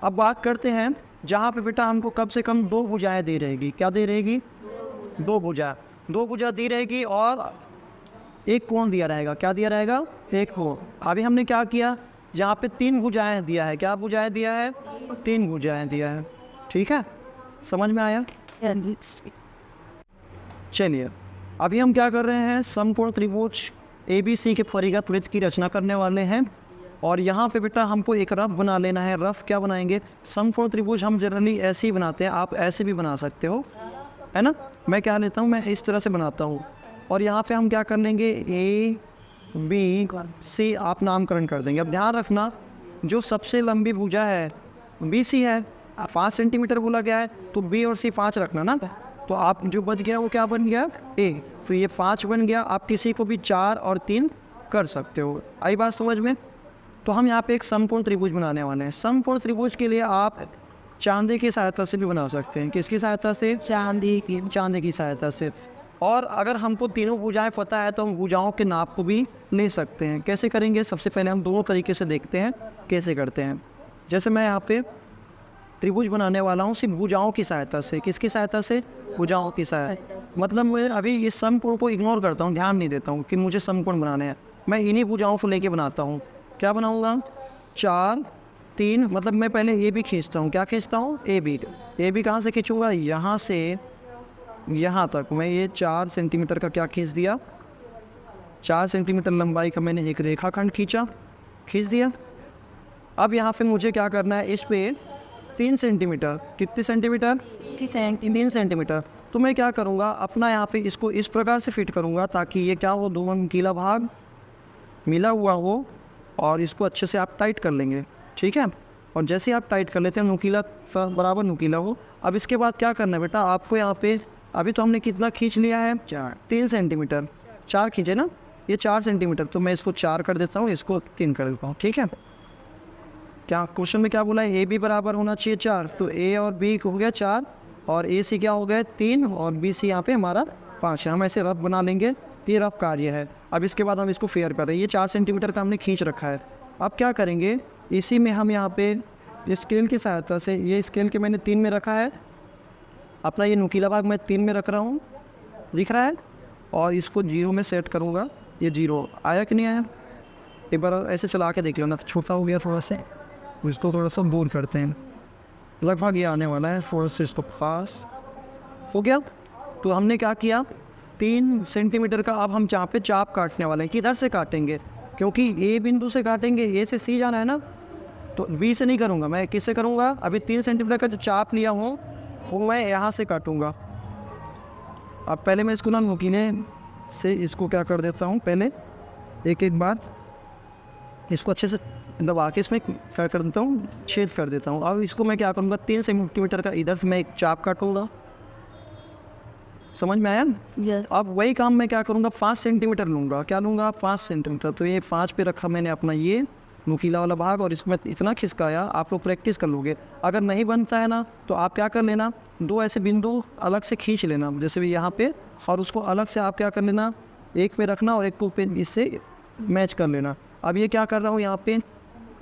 अब बात करते हैं जहाँ पे बेटा हमको कम से कम 2 भुजाएं दे रहेगी। क्या दे रहेगी? 2 भुजा, 2 भुजा दी रहेगी और एक कोण दिया रहेगा। क्या दिया रहेगा? एक कोण। अभी हमने क्या किया, यहाँ पे 3 भुजाएं दिया है। क्या भुजाएं दिया है? 3 भुजाएं दिया है। ठीक है, समझ में आया? चलिए अभी हम क्या कर रहे हैं, समकोण त्रिभुज ABC के परिघ वृत्त की रचना करने वाले हैं। और यहाँ पे बेटा हमको एक रफ बना लेना है। रफ क्या बनाएंगे? समकोण त्रिभुज हम जनरली ऐसे ही बनाते हैं, आप ऐसे भी बना सकते हो, है ना। मैं क्या लेता हूँ, मैं इस तरह से बनाता हूँ। और यहाँ पे हम क्या कर लेंगे, ABC आप नामकरण कर देंगे। अब ध्यान रखना, जो सबसे लंबी भुजा है BC है, 5 सेंटीमीटर बोला गया है, तो B और C 5 रखना ना। तो आप जो बच गया वो क्या बन गया? A। तो ये 5 बन गया। आप किसी को भी 4 और 3 कर सकते हो। आई बात समझ में? तो हम यहाँ पे एक समकोण त्रिभुज बनाने वाले हैं। समकोण त्रिभुज के लिए आप चांदी की सहायता से भी बना सकते हैं। किसकी सहायता से? चांदी की सहायता से। और अगर हमको तीनों भुजाएं पता है तो हम भुजाओं के नाप को भी ले सकते हैं। कैसे करेंगे? सबसे पहले हम दोनों तरीके से देखते हैं कैसे करते हैं। जैसे मैं यहाँ पे त्रिभुज बनाने वाला हूँ सिर्फ भुजाओं की सहायता से। किसकी सहायता से? भुजाओं की सहायता। मतलब मैं अभी इस समकोण को इग्नोर करता हूँ, ध्यान नहीं देता हूँ कि मुझे समकोण बनाने हैं। मैं इन्हीं भुजाओं को लेके बनाता हूँ। क्या बनाऊँगा? 4, 3, मतलब मैं पहले AB खींचता हूँ। क्या खींचता हूँ? AB कहाँ से खींचूँगा? यहाँ से यहाँ तक मैं ये 4 सेंटीमीटर का क्या खींच दिया, 4 सेंटीमीटर लंबाई का मैंने एक रेखाखंड खींच दिया। अब यहाँ पे मुझे क्या करना है, इस पे 3 सेंटीमीटर, कितने सेंटीमीटर? 3 सेंटीमीटर। तो मैं क्या करूँगा, अपना यहाँ पे इसको इस प्रकार से फिट करूँगा ताकि ये क्या हो, दोनों नुकीला भाग मिला हुआ हो। और इसको अच्छे से आप टाइट कर लेंगे, ठीक है। और जैसे आप टाइट कर लेते हैं, नुकीला बराबर नुकीला हो। अब इसके बाद क्या करना है बेटा, आपको यहाँ पे अभी तो हमने कितना खींच लिया है? 3 सेंटीमीटर। 4 खींचे ना, ये 4 सेंटीमीटर। तो मैं इसको 4 कर देता हूँ, इसको 3 कर देता हूँ, ठीक है। क्या क्वेश्चन में क्या बोला है? AB बराबर होना चाहिए 4। तो A और B हो गया 4 और AC क्या हो गया 3 और BC यहाँ पे हमारा 5 है। हम ऐसे रफ बना लेंगे, ये रफ कार्य है। अब इसके बाद हम इसको फेयर कर रहे हैं। ये 4 सेंटीमीटर का हमने खींच रखा है। अब क्या करेंगे, इसी में हम यहाँ पे स्केल की सहायता से, ये स्केल के मैंने 3 में रखा है, अपना ये नुकीला भाग मैं 3 में रख रहा हूँ, दिख रहा है। और इसको 0 में सेट करूँगा। ये 0 आया कि नहीं आया? एक बार ऐसे चला के देख लो ना, छोटा हो गया थोड़ा सा, इसको थोड़ा सा दूर करते हैं। लगभग ये आने वाला है, थोड़ा सा इसको पास हो गया। तो हमने क्या किया, 3 सेंटीमीटर का अब हम जहाँ पे चाप काटने वाले हैं, किधर से काटेंगे? क्योंकि A बिंदु से काटेंगे, A से C जाना है ना, तो B से नहीं करूँगा, मैं किससे करूँगा? अभी 3 सेंटीमीटर का जो चाप लिया हूँ वो मैं यहाँ से काटूँगा। अब पहले मैं इसको ना नुकीले से इसको क्या कर देता हूँ, पहले एक बार इसको अच्छे से दबा के इसमें क्या कर देता हूँ, छेद कर देता हूँ। अब इसको मैं क्या करूँगा, 3 सेंटीमीटर का इधर से मैं एक चाप काटूँगा। समझ में आया? Yes. अब वही काम मैं क्या करूँगा, 5 सेंटीमीटर लूँगा। क्या लूँगा? 5 सेंटीमीटर। तो ये 5 पे रखा मैंने अपना ये नुकीला वाला भाग और इसमें इतना खिसकाया। आप लोग प्रैक्टिस कर लोगे। अगर नहीं बनता है ना तो आप क्या कर लेना, 2 ऐसे बिंदु अलग से खींच लेना, जैसे भी यहाँ पे, और उसको अलग से आप क्या कर लेना, एक पे रखना और एक को पे इससे मैच कर लेना। अब ये क्या कर रहा हूँ यहाँ पे,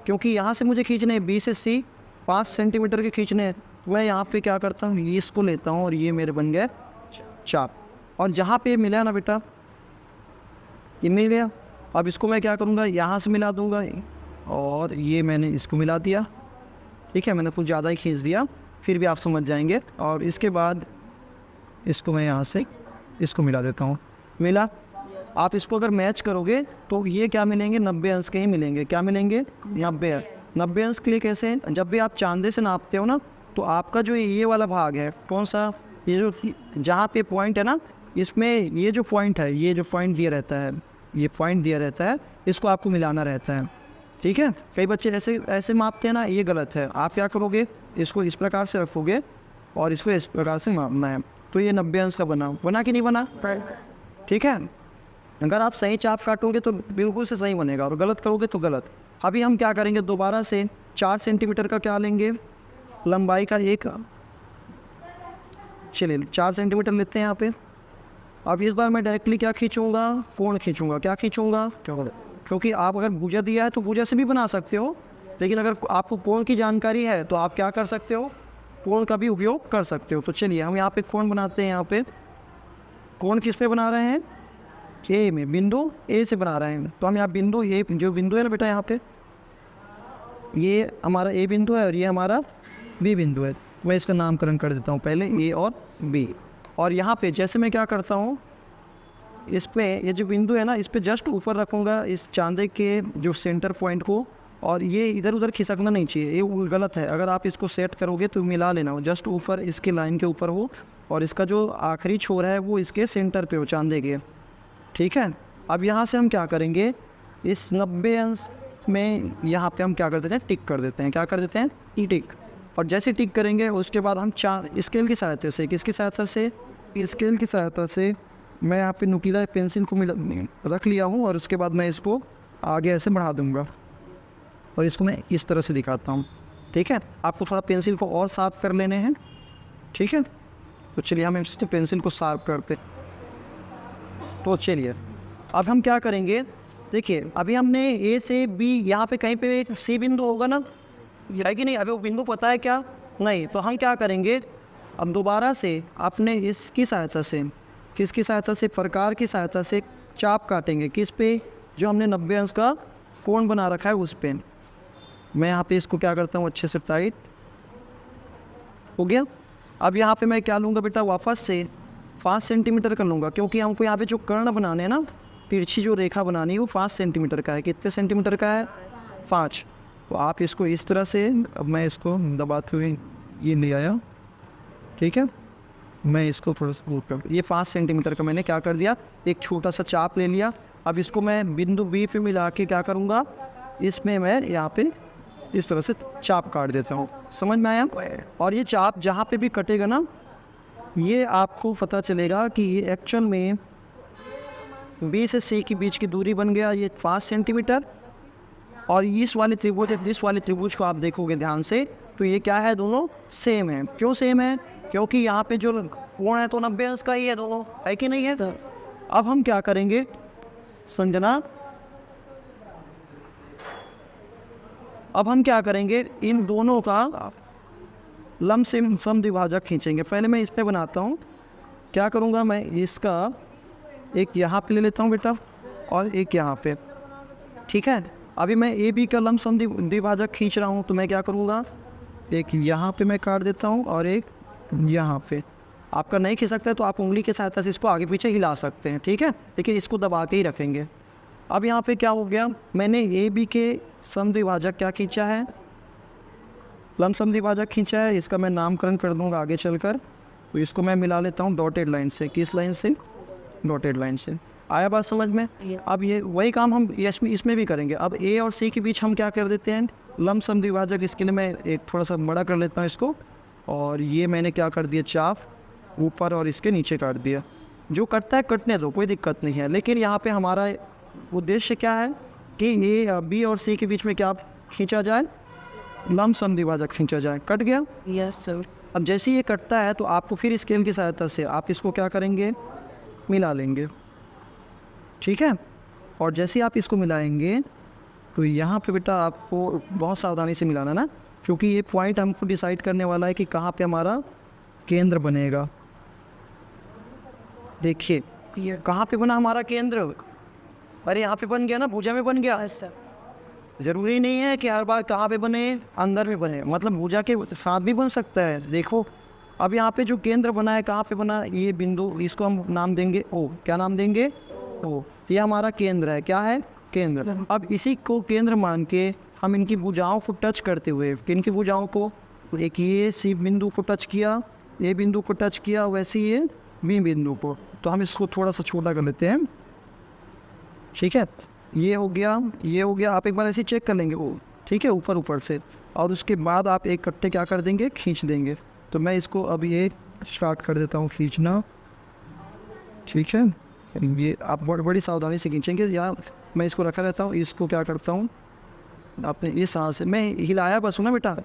क्योंकि यहाँ से मुझे खींचने हैं B से C 5 सेंटीमीटर के खींचने हैं, मैं यहाँ पे क्या करता हूँ, इसको लेता हूँ और ये मेरे बन गए चाप। और जहाँ पे मिला ना बेटा, ये मिल गया। अब इसको मैं क्या करूँगा, यहाँ से मिला दूँगा और ये मैंने इसको मिला दिया, ठीक है। मैंने कुछ ज़्यादा ही खींच दिया, फिर भी आप समझ जाएंगे। और इसके बाद इसको मैं यहाँ से इसको मिला देता हूँ, मिला। आप इसको अगर मैच करोगे तो ये क्या मिलेंगे, 90 अंश के ही मिलेंगे। क्या मिलेंगे? 90 अंश के लिए कैसे? जब भी आप चांदे से नापते हो ना, तो आपका जो ये वाला भाग है, कौन सा, ये जो जहाँ पे पॉइंट है ना, इसमें ये जो पॉइंट है, ये जो पॉइंट दिया रहता है, ये पॉइंट दिया रहता है, इसको आपको मिलाना रहता है, ठीक है। कई बच्चे ऐसे मापते हैं ना, ये गलत है। आप क्या करोगे, इसको इस प्रकार से रखोगे और इसको इस प्रकार से मापना है। तो ये 90 अंश का बना कि नहीं बना? ठीक है। अगर आप सही चाप काटोगे तो बिल्कुल से सही बनेगा और गलत करोगे तो गलत। अभी हम क्या करेंगे, दोबारा से 4 सेंटीमीटर का क्या लेंगे, लंबाई का एक, चलिए 4 सेंटीमीटर लेते हैं यहाँ पे। अब इस बार मैं डायरेक्टली क्या खींचूंगा, कोण खींचूंगा। क्या खींचूंगा? क्योंकि आप अगर भुजा दिया है तो भुजा से भी बना सकते हो, लेकिन अगर आपको कोण की जानकारी है तो आप क्या कर सकते हो, कोण का भी उपयोग कर सकते हो। तो चलिए हम यहाँ पे कोण बनाते हैं। यहाँ पे कोण किस पे बना रहे हैं, ए में, बिंदु ए से बना रहे हैं। तो हम यहाँ बिंदु ए, जो बिंदु है ना बेटा यहाँ पे, ये हमारा ए बिंदु है और ये हमारा बी बिंदु है। मैं इसका नामकरण कर देता हूँ पहले, ए और बी। और यहाँ पे जैसे मैं क्या करता हूँ, इस पे ये जो बिंदु है ना, इस पे जस्ट ऊपर रखूँगा इस चांदे के जो सेंटर पॉइंट को, और ये इधर उधर खिसकना नहीं चाहिए, ये गलत है। अगर आप इसको सेट करोगे तो मिला लेना हो, जस्ट ऊपर इसके लाइन के ऊपर हो, और इसका जो आखिरी छोर है वो इसके सेंटर पे हो, चांदे के। ठीक है। अब यहाँ से हम क्या करेंगे, इस 90 अंश में यहाँ पे हम क्या कर देते हैं, टिक कर देते हैं। क्या कर देते हैं, टिक। और जैसे टिक करेंगे उसके बाद हम स्केल की सहायता से, किसकी सहायता से, स्केल की सहायता से मैं यहाँ पे नुकीला पेंसिल को रख लिया हूँ, और उसके बाद मैं इसको आगे ऐसे बढ़ा दूँगा और इसको मैं इस तरह से दिखाता हूँ। ठीक है। आपको थोड़ा पेंसिल को और साफ कर लेने हैं। ठीक है। तो चलिए हम इस पेंसिल को साफ करते। तो चलिए अब हम क्या करेंगे, देखिए अभी हमने ए से बी, यहाँ पे कहीं पे सी बिंदु होगा ना, है कि नहीं, अभी वो बिंदु पता है क्या, नहीं। तो हम क्या करेंगे, अब दोबारा से अपने इसकी सहायता से, किसकी सहायता से, प्रकार की सहायता से चाप काटेंगे। किस पे, जो हमने 90 अंश का कोण बना रखा है उस पे। मैं यहाँ पे इसको क्या करता हूँ, अच्छे से टाइट हो गया। अब यहाँ पे मैं क्या लूँगा बेटा, वापस से 5 सेंटीमीटर कर लूँगा, क्योंकि हमको यहाँ पे जो कर्ण बनाने हैं ना, तिरछी जो रेखा बनानी है वो 5 सेंटीमीटर का है। कितने सेंटीमीटर का है, 5। तो आप इसको इस तरह से, अब मैं इसको दबाते हुए ये ले आया। ठीक है। मैं इसको थोड़ा सा ऊपर कर, ये 5 सेंटीमीटर का मैंने क्या कर दिया, एक छोटा सा चाप ले लिया। अब इसको मैं बिंदु बी पे मिला के क्या करूँगा, इसमें मैं यहाँ पे इस तरह से चाप काट देता हूँ। समझ में आया। और ये चाप जहाँ पे भी कटेगा ना, ये आपको पता चलेगा कि ये एक्चुअल में बी से सी के बीच की दूरी बन गया ये 5 सेंटीमीटर। और इस वाले त्रिभुज को आप देखोगे ध्यान से, तो ये क्या है, दोनों सेम है। क्यों सेम है, क्योंकि यहाँ पे जो कोण है तो 90 अंश का ही है, दोनों, है कि नहीं है। अब हम क्या करेंगे, संजना, अब हम क्या करेंगे, इन दोनों का लंब समद्विभाजक खींचेंगे। पहले मैं इस पे बनाता हूँ। क्या करूँगा, मैं इसका एक यहाँ पे ले लेता हूँ बेटा, और एक यहाँ पे। ठीक है। अभी मैं ए बी का लंब समद्विभाजक खींच रहा हूँ, तो मैं क्या करूँगा, एक यहाँ पे मैं काट देता हूँ और एक यहाँ पे। आपका नहीं खींच सकता है तो आप उंगली की सहायता से इसको आगे पीछे हिला सकते हैं। ठीक है। लेकिन इसको दबा के ही रखेंगे। अब यहाँ पे क्या हो गया, मैंने ए बी के समद्विभाजक क्या खींचा है, लंब समद्विभाजक खींचा है। इसका मैं नामकरण कर दूँगा आगे चलकर। तो इसको मैं मिला लेता हूँ डॉटेड लाइन से। किस लाइन से, डॉटेड लाइन से। आया बात समझ में। अब ये वही काम हम इसमें भी करेंगे। अब ए और सी के बीच हम क्या कर देते हैं, लंब समद्विभाजक। इसके लिए मैं एक थोड़ा सा बड़ा कर लेता हूँ इसको, और ये मैंने क्या कर दिया, चाप ऊपर और इसके नीचे काट दिया। जो कटता है कटने दो, कोई दिक्कत नहीं है। लेकिन यहाँ पे हमारा उद्देश्य क्या है कि ए बी और सी के बीच में क्या खींचा जाए, लंब समद्विभाजक खींचा जाए। कट गया, यस सर। अब जैसे ये कटता है तो आपको फिर स्केल की सहायता से आप इसको क्या करेंगे, मिला लेंगे। ठीक है। और जैसे आप इसको मिलाएंगे तो यहाँ पे बेटा आपको बहुत सावधानी से मिलाना ना, क्योंकि ये पॉइंट हमको डिसाइड करने वाला है कि कहाँ पे हमारा केंद्र बनेगा। देखिए ये कहाँ पे बना हमारा केंद्र, अरे यहाँ पे बन गया ना, भुजा में बन गया। ज़रूरी नहीं है कि हर बार कहाँ पे बने, अंदर में बने, मतलब भुजा के साथ भी बन सकता है। देखो अब यहाँ पे जो केंद्र बना है कहाँ पे बना, ये बिंदु, इसको हम नाम देंगे ओ। क्या नाम देंगे, ओ। ये हमारा केंद्र है। क्या है, केंद्र। अब इसी को केंद्र मान के हम इनकी भुजाओं को टच करते हुए, किनकी भुजाओं को, एक ये सी बिंदु को टच किया, ए बिंदु को टच किया, वैसे ये बी बिंदु को। तो हम इसको थोड़ा सा छोटा कर लेते हैं। ठीक है। ये हो गया, ये हो गया। आप एक बार ऐसे चेक कर लेंगे वो, ठीक है, ऊपर ऊपर से। और उसके बाद आप एक कट्टे क्या कर देंगे, खींच देंगे। तो मैं इसको अब ये स्टार्ट कर देता हूँ खींचना। ठीक है। ये आप बड़ी सावधानी से खींचेंगे। या मैं इसको रखा रहता हूँ, इसको क्या करता हूँ, अपने इस हाथ से मैं हिलाया बस हूँ ना बेटा,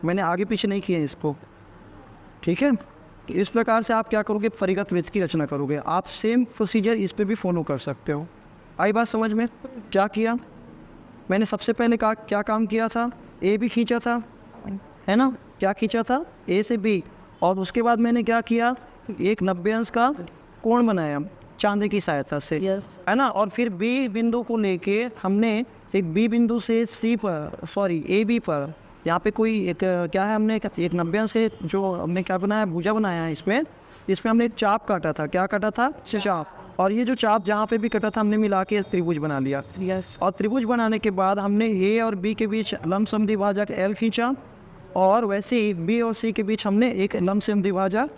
मैंने आगे पीछे नहीं किया इसको। ठीक है। इस प्रकार से आप क्या करोगे, परिगत वृत्त की रचना करोगे। आप सेम प्रोसीजर इस पर भी फॉलो कर सकते हो। आई बात समझ में। क्या किया मैंने, सबसे पहले क्या काम किया था, ए भी खींचा था, है ना, क्या खींचा था, ए से बी, और उसके बाद मैंने क्या किया, एक 90 अंश का कोण बनाया चांदी की सहायता से, है ना, और फिर बी बिंदु को लेके हमने एक बी बिंदु से सी पर, सॉरी ए बी पर, यहाँ पे कोई एक क्या है, हमने एक 90 अंश से जो हमने क्या बनाया, भुजा बनाया है, इसमें हमने एक चाप काटा था, क्या काटा था, चाप, और ये जो चाप जहाँ पे भी कटा था हमने मिला के त्रिभुज बना लिया। और त्रिभुज बनाने के बाद हमने ए और बी के बीच लमसम द्विभाजक एल खींचा, और वैसे ही बी और सी के बीच हमने एक लमसम द्विभाजक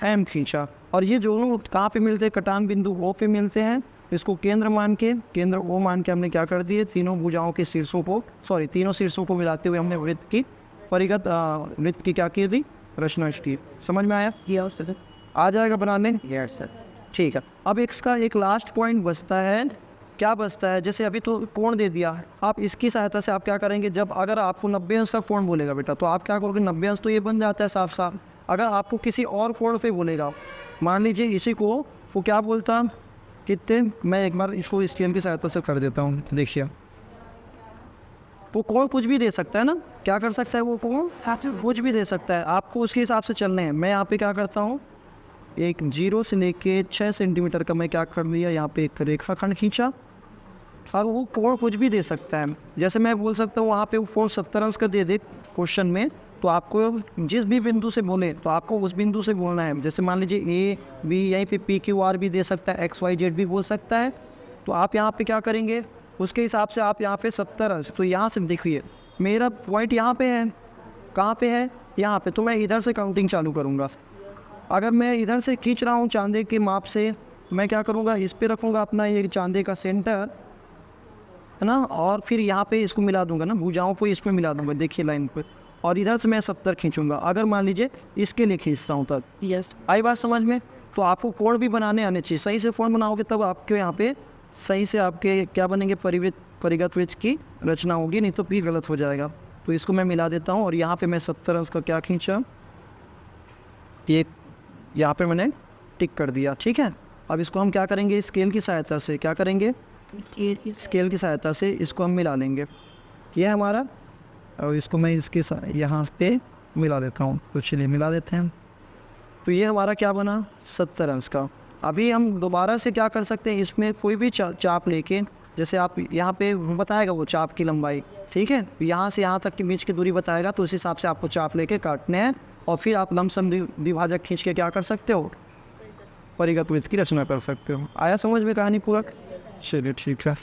एम खींचा, और ये दोनों कहाँ पे मिलते हैं, कटान बिंदु ओ पे मिलते हैं। इसको केंद्र मान के, केंद्र ओ मान के हमने क्या कर दिए, तीनों भुजाओं के शीर्षों को, सॉरी तीनों शीर्षों को मिलाते हुए हमने वृत्त की परिगत वृत्त की क्या की थी, रचना की। समझ में आया, आ जाएगा बनाने, ठीक है। अब इसका एक लास्ट पॉइंट बचता है, क्या बचता है, जैसे अभी तो कोण दे दिया, आप इसकी सहायता से आप क्या करेंगे, जब अगर आपको 90 अंश का कोण बोलेगा बेटा, तो आप क्या करोगे, 90 अंश तो ये बन जाता है साफ साफ। अगर आपको किसी और कोण पे बोलेगा, मान लीजिए इसी को वो क्या बोलता, कितने, मैं एक बार इसको स्केल की सहायता से कर देता हूँ, देखिए वो कोण कुछ भी दे सकता है ना, क्या कर सकता है वो कोण, कुछ भी दे सकता है, आपको उसके हिसाब से चलने हैं। मैं यहाँ पे क्या करता हूँ, एक 0 से लेके 6 सेंटीमीटर का मैं क्या कर दिया, यहाँ पे एक रेखाखंड खींचा, और वो कोण कुछ भी दे सकता है। जैसे मैं बोल सकता हूँ वहाँ पे वो कोण 70 अंश का दे दे क्वेश्चन में, तो आपको जिस भी बिंदु से बोले तो आपको उस बिंदु से बोलना है। जैसे मान लीजिए ए बी, यहीं पे पी क्यू आर भी दे सकता है, एक्स वाई जेड भी बोल सकता है, तो आप यहाँ पे क्या करेंगे, उसके हिसाब से आप यहाँ पे 70 अंश, तो यहाँ से देखिए मेरा पॉइंट यहाँ पे है, कहाँ पे है, यहाँ पे, तो मैं इधर से काउंटिंग चालू करूँगा। अगर मैं इधर से खींच रहा हूँ चांदे के माप से, मैं क्या करूँगा, इस पे रखूँगा अपना ये चांदे का सेंटर, है ना, और फिर यहाँ पे इसको मिला दूंगा ना, भुजाओं को इसमें मिला दूंगा, देखिए लाइन पे, और इधर से मैं 70 खींचूंगा। अगर मान लीजिए इसके लिए खींचता हूँ तब, आई बात समझ में। तो आपको कोण भी बनाने आने चाहिए, सही से कोण बनाओगे तब आपके यहाँ पे सही से आपके क्या बनेंगे, परिगत वृत्त की रचना होगी, नहीं तो भी गलत हो जाएगा। तो इसको मैं मिला देता हूँ, और यहाँ पे मैं 70 अंश का क्या खींचा, ये यहाँ पे मैंने टिक कर दिया, ठीक है। अब इसको हम क्या करेंगे, स्केल की सहायता से क्या करेंगे, स्केल की सहायता से इसको हम मिला लेंगे, ये हमारा, और इसको मैं इसके यहाँ पे मिला देता हूँ, तो चलिए मिला देते हैं। तो ये हमारा क्या बना, 70 अंश का। अभी हम दोबारा से क्या कर सकते हैं, इसमें कोई भी चाप लेके, जैसे आप यहाँ पे बताएगा वो चाप की लंबाई, ठीक है, यहाँ से यहाँ तक के बीच की दूरी बताएगा, तो उस हिसाब से आपको चाप लेके काटने हैं, और फिर आप लमसम द्विभाजक खींच के क्या कर सकते हो, परिगत वृत्त की रचना कर सकते हो। आया समझ में कहानी पूरा, चलिए ठीक है।